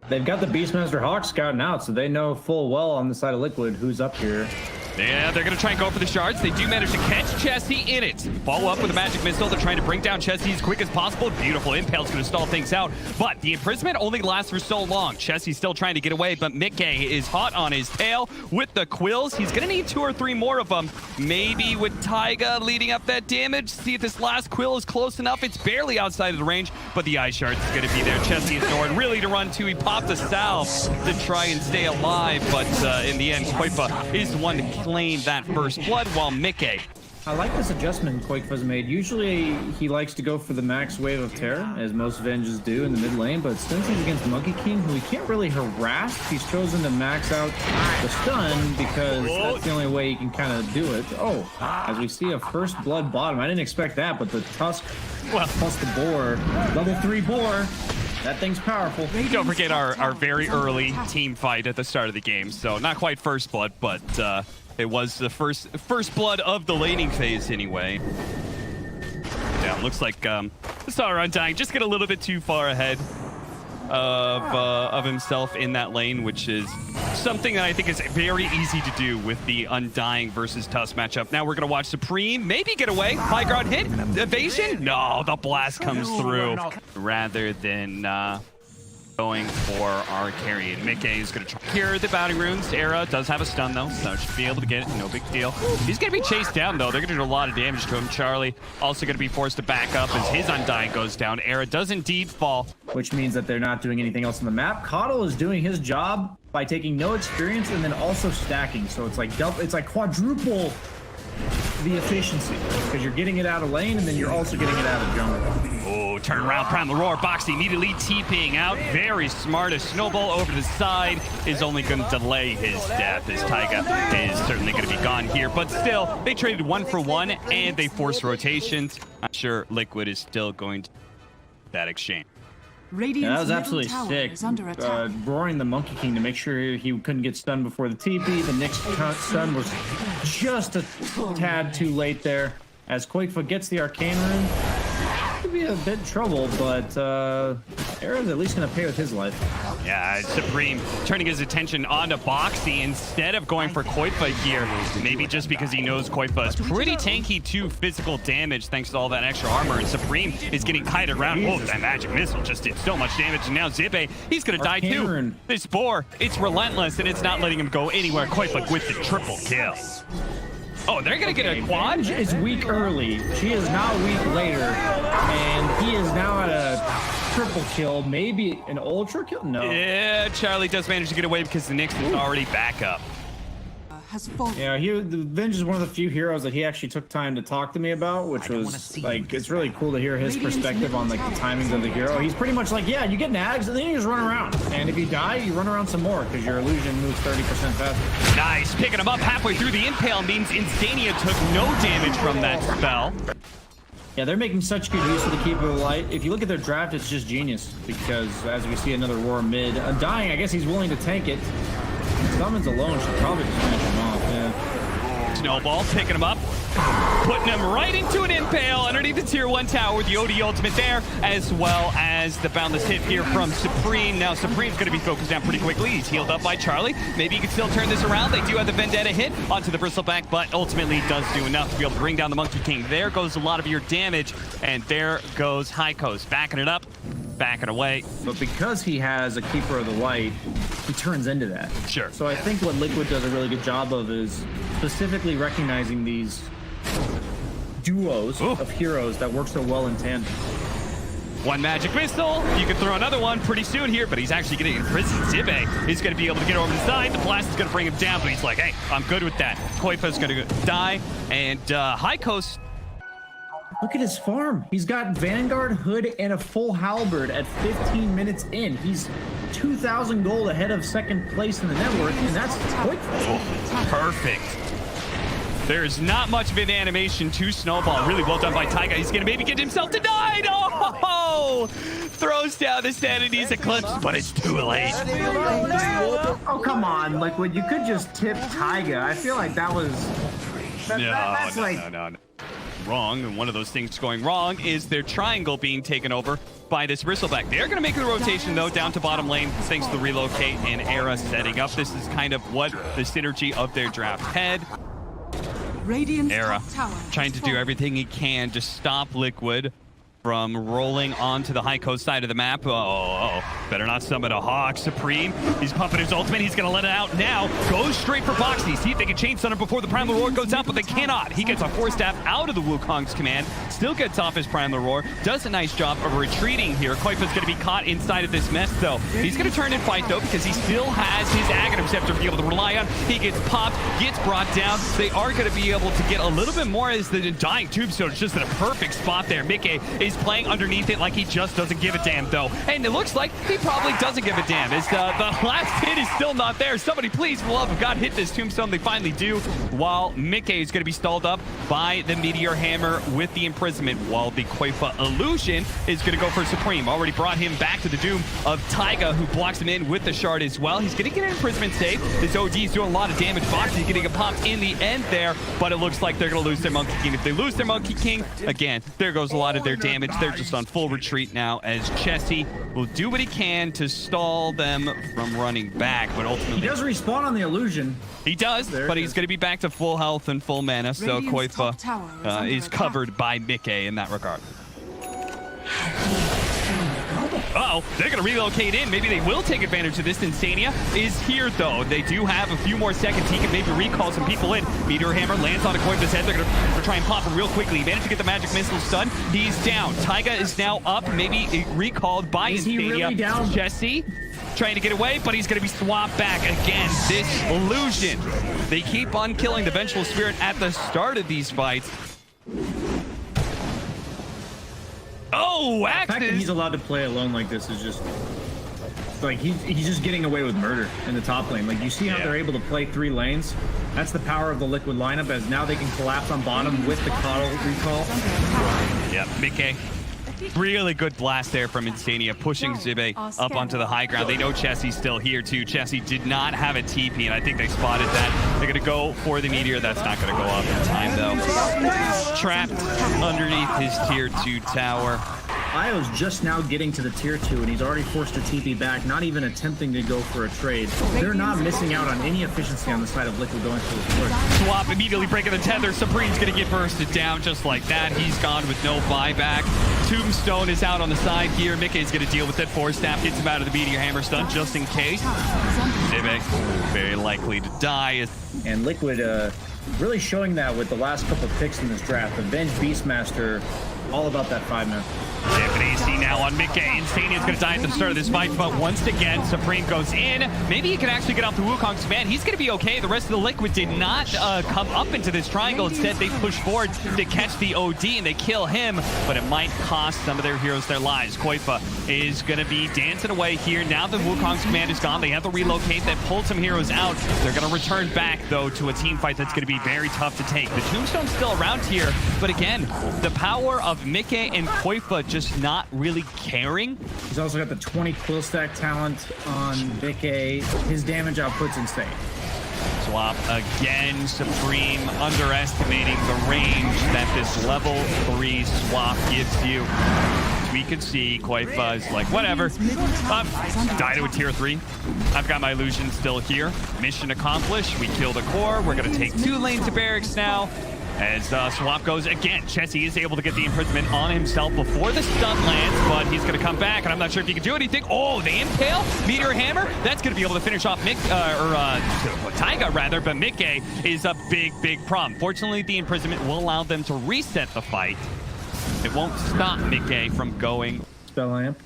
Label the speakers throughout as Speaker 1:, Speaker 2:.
Speaker 1: They've got the Beastmaster Hawk scouting out, so they know full well on the side of Liquid who's up here.
Speaker 2: Yeah, they're going to try and go for the shards. They do manage to catch Chesty in it. Follow up with a magic missile. They're trying to bring down Chesty as quick as possible. Beautiful Impale's going to stall things out. But the imprisonment only lasts for so long. Chesty's still trying to get away, but Mickey is hot on his tail with the quills. He's going to need 2 or 3 more of them. Maybe with Taiga leading up that damage. See if this last quill is close enough. It's barely outside of the range, but the Ice Shard is going to be there. Chesty is nowhere really to run to. He popped a salve to try and stay alive, but in the end, Koifa is the one to claim that first blood, while Mickey.
Speaker 1: I like this adjustment Quakefa's made. Usually he likes to go for the max wave of terror, as most Venges do in the mid lane, but since he's against Monkey King, who he can't really harass, he's chosen to max out the stun because that's the only way he can kind of do it. Oh, as we see a first blood bottom. I didn't expect that, but the Tusk plus the boar, level 3 boar. That thing's powerful.
Speaker 2: Don't forget our very early team fight at the start of the game. So not quite first blood, but it was the first blood of the laning phase anyway. Yeah, looks like Star Undying just get a little bit too far ahead of himself in that lane, which is something that I think is very easy to do with the Undying versus Tusk matchup. Now we're going to watch Supreme maybe get away. High ground hit. Evasion? No, the blast comes through. Rather than going for our carry. And Mickey is going to try cure the bounty runes. Era does have a stun though, so should be able to get it. No big deal. He's going to be chased down though. They're going to do a lot of damage to him. Charlie also going to be forced to back up as his Undying goes down. Era does indeed fall.
Speaker 1: Which means that they're not doing anything else on the map. Coddle is doing his job by taking no experience and then also stacking. So it's like quadruple the efficiency because you're getting it out of lane and then you're also getting it out of jungle.
Speaker 2: Oh, turn around, Primal Roar. Boxy immediately TPing out. Very smart. A snowball over to the side is only going to delay his death as Taiga is certainly going to be gone here. But still, they traded 1 for 1 and they forced rotations. I'm sure Liquid is still going to that exchange.
Speaker 1: Yeah, that was absolutely sick. Roaring the Monkey King to make sure he couldn't get stunned before the TP. The next stun was just a tad too late there. As Quakefa gets the Arcane Rune, could be a bit trouble, but Era's at least going to pay with his life.
Speaker 2: Yeah, Supreme turning his attention onto Boxy instead of going for Koifa here. Maybe just because he knows Koifa is pretty tanky to physical damage thanks to all that extra armor. And Supreme is getting kited around. Oh, that magic missile just did so much damage. And now Zippe, he's going to die too. This boar, it's relentless and it's not letting him go anywhere. Koifa with the triple kill. Oh, they're going to get a quad?
Speaker 1: Venge is weak early. She is now weak later. And he is now at a triple kill. Maybe an ultra kill? No.
Speaker 2: Yeah, Charlie does manage to get away because the Nyx is already back up.
Speaker 1: Yeah, the Venge is one of the few heroes that he actually took time to talk to me about, which was like, it's really cool to hear his perspective on like the timings of the hero. He's pretty much like, yeah, you get nags and then you just run around. And if you die, you run around some more because your illusion moves 30% faster.
Speaker 2: Nice, picking him up halfway through the impale means Instania took no damage from that spell.
Speaker 1: Yeah, they're making such good use of the Keeper of the Light. If you look at their draft, it's just genius because as we see another Roar mid. Undying, I guess he's willing to tank it. Summons alone should probably just finish him off, yeah.
Speaker 2: Snowball, picking him up, putting him right into an impale underneath the tier 1 tower with the OD ultimate there, as well as the boundless hit here from Supreme. Now Supreme's going to be focused down pretty quickly. He's healed up by Charlie. Maybe he can still turn this around. They do have the Vendetta hit onto the Bristleback, but ultimately does do enough to be able to bring down the Monkey King. There goes a lot of your damage, and there goes Hightcoast backing it up. Backing away.
Speaker 1: But because he has a Keeper of the Light, he turns into that.
Speaker 2: Sure.
Speaker 1: So I think what Liquid does a really good job of is specifically recognizing these duos of heroes that work so well in tandem.
Speaker 2: One magic missile. You can throw another one pretty soon here, but he's actually getting imprisoned. Zippe is going to be able to get over the side. The blast is going to bring him down, but he's like, hey, I'm good with that. Koifa's going to die, and Hightcoast.
Speaker 1: Look at his farm. He's got Vanguard, Hood, and a full halberd at 15 minutes in. He's 2,000 gold ahead of second place in the network, and that's quick.
Speaker 2: Oh, perfect. There's not much of an animation to Snowball. Really well done by Taiga. He's going to maybe get himself denied. Oh! Throws down the Sanity's Eclipse, but it's too late.
Speaker 1: Oh, come on, Liquid. You could just tip Taiga. I feel like that was...
Speaker 2: No. wrong, and one of those things going wrong is their triangle being taken over by this Bristleback. They're going to make the rotation, though, down to bottom lane, thanks to the relocate and Era setting up. This is kind of what the synergy of their draft had. Era trying to do everything he can to stop Liquid from rolling onto the Hightcoast side of the map. Oh, better not summon a Hawk. Supreme, he's pumping his ultimate. He's going to let it out now. Goes straight for Boxy. See if they can chain stun him before the Primal Roar goes out, but they cannot. He gets a Force Staff out of the Wukong's command. Still gets off his Primal Roar. Does a nice job of retreating here. Koifa's going to be caught inside of this mess, though. He's going to turn and fight, though, because he still has his Aghanim Scepter to be able to rely on. He gets popped, gets brought down. They are going to be able to get a little bit more as the Dying Tombstone is just in a perfect spot there. Mickey is playing underneath it like he just doesn't give a damn, though. And it looks like he probably doesn't give a damn. As the last hit is still not there. Somebody, please, for the love of God, hit this Tombstone. They finally do, while Mickey is going to be stalled up by the Meteor Hammer with the imprisonment, while the Koifa Illusion is going to go for Supreme. Already brought him back to the doom of Taiga, who blocks him in with the shard as well. He's going to get an imprisonment save. This OD is doing a lot of damage. Box is getting a pop in the end there, but it looks like they're going to lose their Monkey King. If they lose their Monkey King, again, there goes a lot of their damage. They're just on full retreat now, as Chessie will do what he can to stall them from running back, but ultimately
Speaker 1: he does respawn on the illusion.
Speaker 2: He does, but he's going to be back to full health and full mana, so Koifa is covered by Mickey in that regard. Uh-oh, they're going to relocate in. Maybe they will take advantage of this. Insania is here, though. They do have a few more seconds. He can maybe recall some people in. Meteor Hammer lands on a Koifa's head. They're going to try and pop him real quickly. He managed to get the magic missile stun. He's down. Taiga is now up, maybe recalled by Insania.
Speaker 1: He really down?
Speaker 2: Jesse trying to get away, but he's going to be swapped back again. This illusion. They keep on killing the Vengeful Spirit at the start of these fights. Oh,
Speaker 1: the fact that he's allowed to play alone like this is just like he's just getting away with murder in the top lane. Like, you see how they're able to play 3 lanes. That's the power of the Liquid lineup, as now they can collapse on bottom with the Coddle recall.
Speaker 2: Yeah, Mickey. Really good blast there from Insania, pushing Zibe up onto the high ground. They know Chessie's still here, too. Chessie did not have a TP, and I think they spotted that. They're going to go for the Meteor. That's not going to go up in time, though. Trapped underneath his tier 2 tower.
Speaker 1: Io's just now getting to the tier 2, and he's already forced a TP back, not even attempting to go for a trade. They're not missing out on any efficiency on the side of Liquid going for the sword.
Speaker 2: Swap immediately breaking the tether. Supreme's going to get bursted down just like that. He's gone with no buyback. Tombstone is out on the side here. Mickey's going to deal with that Force Staff. Gets him out of the Meteor Hammer stun just in case. Zibe very likely to die.
Speaker 1: And Liquid really showing that with the last couple picks in this draft. Avenge Beastmaster, all about that 5-man.
Speaker 2: Dampen AC now on Mickey. Insania's going to die at the start of this fight, but once again, Supreme goes in. Maybe he can actually get off the Wukong's command. He's going to be okay. The rest of the Liquid did not come up into this triangle. Instead, they push forward to catch the OD, and they kill him, but it might cost some of their heroes their lives. Koifa is going to be dancing away here. Now that Wukong's command is gone, they have to relocate. That pulled some heroes out. They're going to return back, though, to a team fight that's going to be very tough to take. The Tombstone's still around here, but again, the power of Mickey and Koifa just not really caring.
Speaker 1: He's also got the 20 quill stack talent on Mickey. His damage output's insane.
Speaker 2: Swap again. Supreme underestimating the range that this level 3 swap gives you. As we can see, Koifa is like, whatever. Die to a tier 3. I've got my illusion still here. Mission accomplished. We kill the core. We're going to take 2 lanes to barracks now. As swap goes again, Chessie is able to get the imprisonment on himself before the stun lands, but he's going to come back, and I'm not sure if he can do anything. Oh, the impale, Meteor Hammer, that's going to be able to finish off Taiga rather, but Mickey is a big problem. Fortunately, the imprisonment will allow them to reset the fight. It won't stop Mickey from going.
Speaker 1: Spell lamp.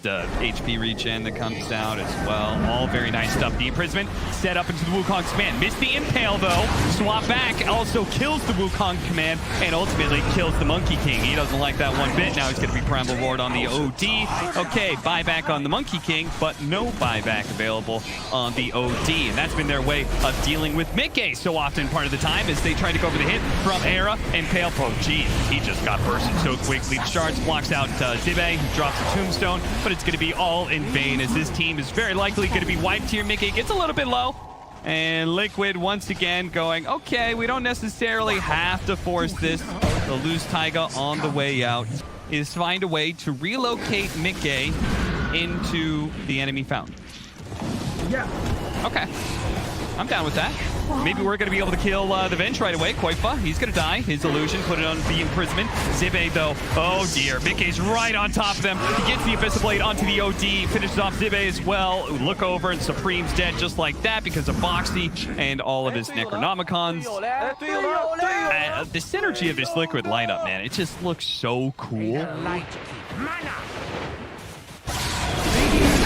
Speaker 2: The HP regen that comes out as well. All very nice stuff. The imprisonment set up into the Wukong's command. Missed the impale, though. Swap back also kills the Wukong command and ultimately kills the Monkey King. He doesn't like that one bit. Now he's going to be Primal Roared on the OD. Okay, buyback on the Monkey King, but no buyback available on the OD. And that's been their way of dealing with Mickey so often part of the time as they try to go for the hit from Era and Pale Pro. Geez, he just got bursted so quickly. The shards blocks out Zibe, who drops the Tombstone, but it's going to be all in vain as this team is very likely going to be wiped here. Mickey gets a little bit low. And Liquid once again going, okay, we don't necessarily have to force this. They'll lose Taiga on the way out. Is find a way to relocate Mickey into the enemy found.
Speaker 1: Yeah.
Speaker 2: Okay. I'm down with that. Maybe we're going to be able to kill the Venge right away. Koifa, he's going to die. His illusion, put it on the imprisonment. Zibe, though, oh dear. Mickey's right on top of them. He gets the Abyssal Blade onto the OD, finishes off Zibe as well. Look over, and Supreme's dead just like that because of Boxy and all of his Necronomicons. The synergy of this Liquid lineup, man, it just looks so cool.
Speaker 1: I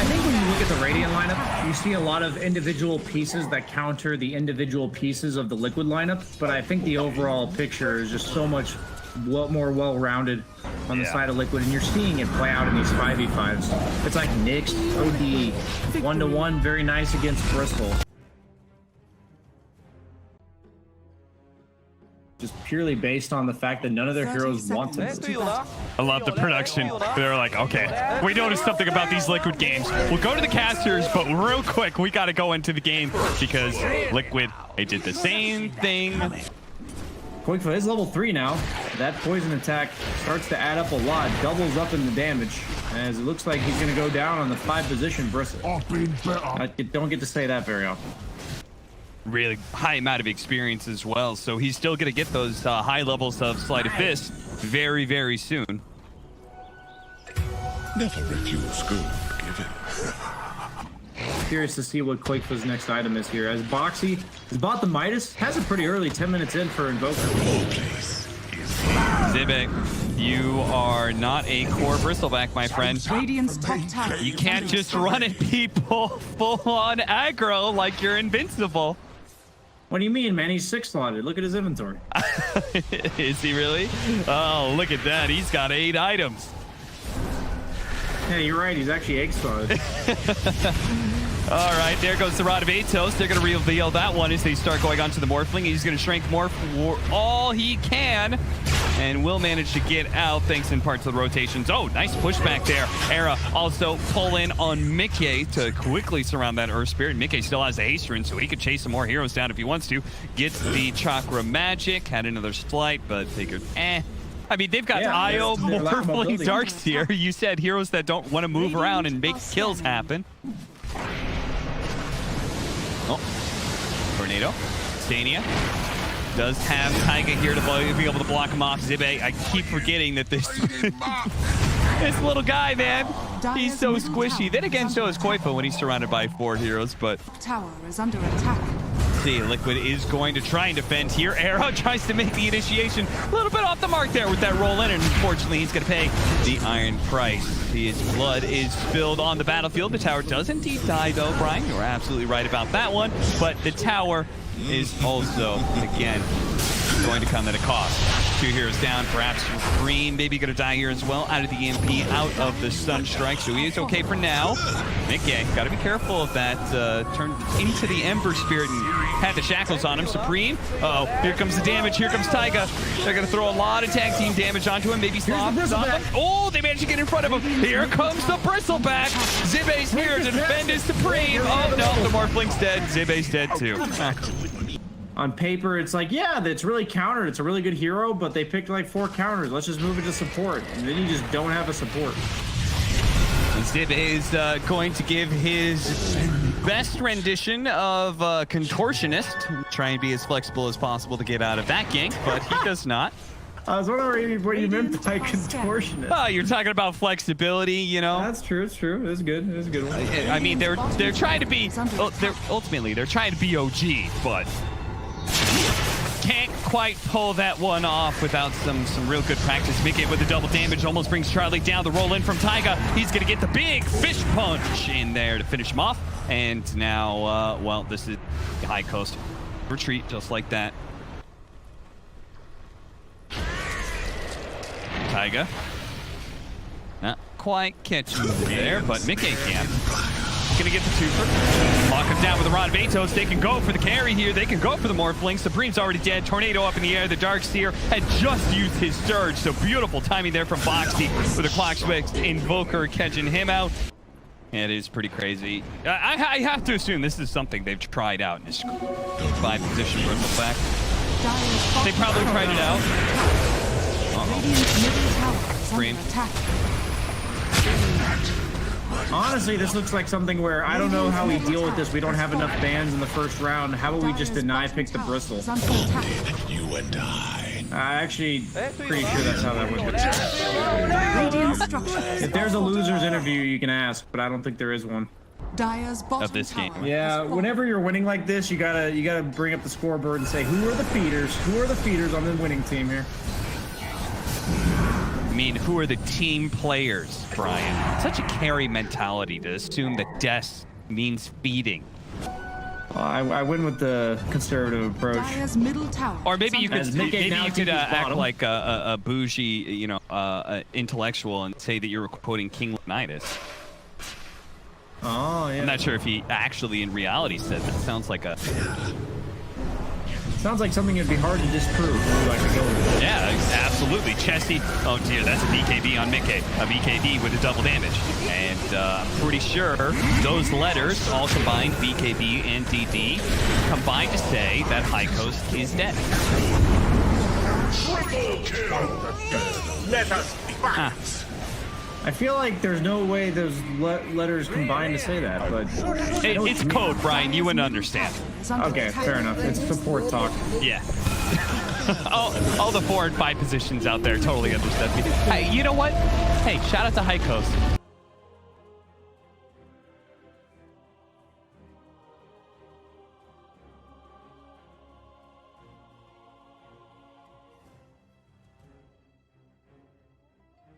Speaker 1: think when you look at the Radiant lineup, you see a lot of individual pieces that counter the individual pieces of the Liquid lineup, but I think the overall picture is just so much more well-rounded on the side of Liquid, and you're seeing it play out in these 5v5s. It's like Nyx, OD, 1-to-1, very nice against Bristol. Just purely based on the fact that none of their heroes want to.
Speaker 2: I love the production. They're like, okay, we noticed something about these Liquid games. We'll go to the casters, but real quick, we got to go into the game because Liquid, they did the same thing.
Speaker 1: Koifa is level 3 now. That poison attack starts to add up a lot, doubles up in the damage, as it looks like he's going to go down on the 5 position Bristle. I don't get to say that very often.
Speaker 2: Really high amount of experience as well, so he's still going to get those high levels of Sleight of Fist very, very soon.
Speaker 3: Never refuse good given.
Speaker 1: Curious to see what Koifa's next item is here, as Boxy has bought the Midas, has it pretty early, 10 minutes in for Invoker.
Speaker 2: Zibe, you are not a core bristleback, my friend. You can't just run at people full-on aggro like you're invincible.
Speaker 1: What do you mean, man? He's 6-slotted. Look at his inventory.
Speaker 2: Is he really? Oh, look at that. He's got 8 items.
Speaker 1: Yeah, you're right. He's actually 8-slotted.
Speaker 2: All right, there goes the Rod of Atos. They're going to reveal that one as they start going on to the Morphling. He's going to shrink Morph all he can and will manage to get out thanks in part to the rotations. Oh, nice pushback there. Era also pull in on Mickey to quickly surround that Earth Spirit. Mickey still has the haste rune, so he could chase some more heroes down if he wants to. Gets the Chakra Magic, had another Slight, but figured, I mean, they've got Io, Morphling, Darkseer. You said heroes that don't want to move around and make kills happen. Oh, Tornado. Stania does have Taiga here to be able to block him off. Zibe, I keep forgetting that this this little guy, man, he's so squishy. Then again, so is Koifa when he's surrounded by 4 heroes, but
Speaker 4: tower is under attack.
Speaker 2: See, Liquid is going to try and defend here. Arrow tries to make the initiation a little bit off the mark there with that roll in, and unfortunately he's going to pay the iron price. His blood is spilled on the battlefield. The tower does indeed die though, Brian. You're absolutely right about that one, but the tower is also, again, going to come at a cost. 2 heroes down, perhaps Green maybe going to die here as well, out of the EMP, out of the Stun Strike, so he is okay for now. Mickey, got to be careful of that, turned into the Ember Spirit and had the shackles on him. Supreme, uh-oh, here comes the damage, here comes Taiga. They're going to throw a lot of tag team damage onto him, maybe Sloth. Oh, they managed to get in front of him. Here comes the Bristleback. Zibe's here to defend his Supreme. Oh no, the Morphling's dead. Zibe's dead too.
Speaker 1: On paper, it's like, yeah, it's really countered. It's a really good hero, but they picked like 4 counters. Let's just move it to support. And then you just don't have a support.
Speaker 2: Zibe is going to give his best rendition of Contortionist. Try and be as flexible as possible to get out of that gank, but he does not.
Speaker 1: I was wondering what you meant by Contortionist.
Speaker 2: Oh, you're talking about flexibility, you know?
Speaker 1: That's true. It's true. It's good. It's a good one.
Speaker 2: I mean, they're trying to be. Ultimately, they're trying to be OG, but can't quite pull that one off without some real good practice. Mickey with the double damage almost brings Charlie down. The roll in from Taiga. He's going to get the big fish punch in there to finish him off. And now, well, this is Hightcoast. Retreat just like that. Taiga. Not quite catching there, but Mickey can. Gonna get the twofer. Lock him down with a Rod of Atos. They can go for the carry here. They can go for the Morphling. Supreme's already dead. Tornado up in the air. The Darkseer had just used his surge. So beautiful timing there from Boxy with a clock switch. Invoker catching him out. It is pretty crazy. I have to assume this is something they've tried out in this 5-position Bristleback. They probably tried it out.
Speaker 4: Radiant's middle tower is
Speaker 2: Green.
Speaker 4: under attack.
Speaker 1: Honestly, this looks like something where I don't know how we deal with this. We don't have enough bans in the first round. How about we just deny pick the bristle?
Speaker 4: Is under attack.
Speaker 3: You and I.
Speaker 1: Actually, pretty sure that's how that would go.
Speaker 4: Radiant structures.
Speaker 1: If there's a loser's interview, you can ask, but I don't think there is one.
Speaker 4: Dire's bottom
Speaker 2: Of this game.
Speaker 4: tower
Speaker 1: Yeah,
Speaker 4: has fallen.
Speaker 1: whenever you're winning like this, you gotta bring up the scoreboard and say who are the feeders? Who are the feeders on the winning team here?
Speaker 2: I mean, who are the team players, Brian? Such a carry mentality to assume that death means feeding.
Speaker 1: I win with the conservative approach.
Speaker 4: Dire's middle tower.
Speaker 2: Or maybe
Speaker 4: is
Speaker 2: you
Speaker 4: under
Speaker 2: could
Speaker 1: As Mickey now teaches
Speaker 2: act
Speaker 1: bottom.
Speaker 2: like a bougie, intellectual and say that you're quoting King Leonidas.
Speaker 1: Oh yeah.
Speaker 2: I'm not sure if he actually in reality said that. Sounds like a
Speaker 1: Sounds like something that'd be hard to disprove. So I could go with it.
Speaker 2: yeah, absolutely. Chesty. Oh dear, that's a BKB on Mickey. A BKB with a double damage, and I'm pretty sure those letters, all combined, BKB and DD, combined to say that Hightcoast is dead.
Speaker 3: Let us fight.
Speaker 1: I feel like there's no way those letters combine to say that, but
Speaker 2: It's code, Brian. You wouldn't understand.
Speaker 4: is under
Speaker 1: okay,
Speaker 4: attack.
Speaker 1: fair enough. It's support talk.
Speaker 2: Yeah. all the 4 and 5 positions out there totally understand me. Hey, you know what? Hey, shout out to Hightcoast.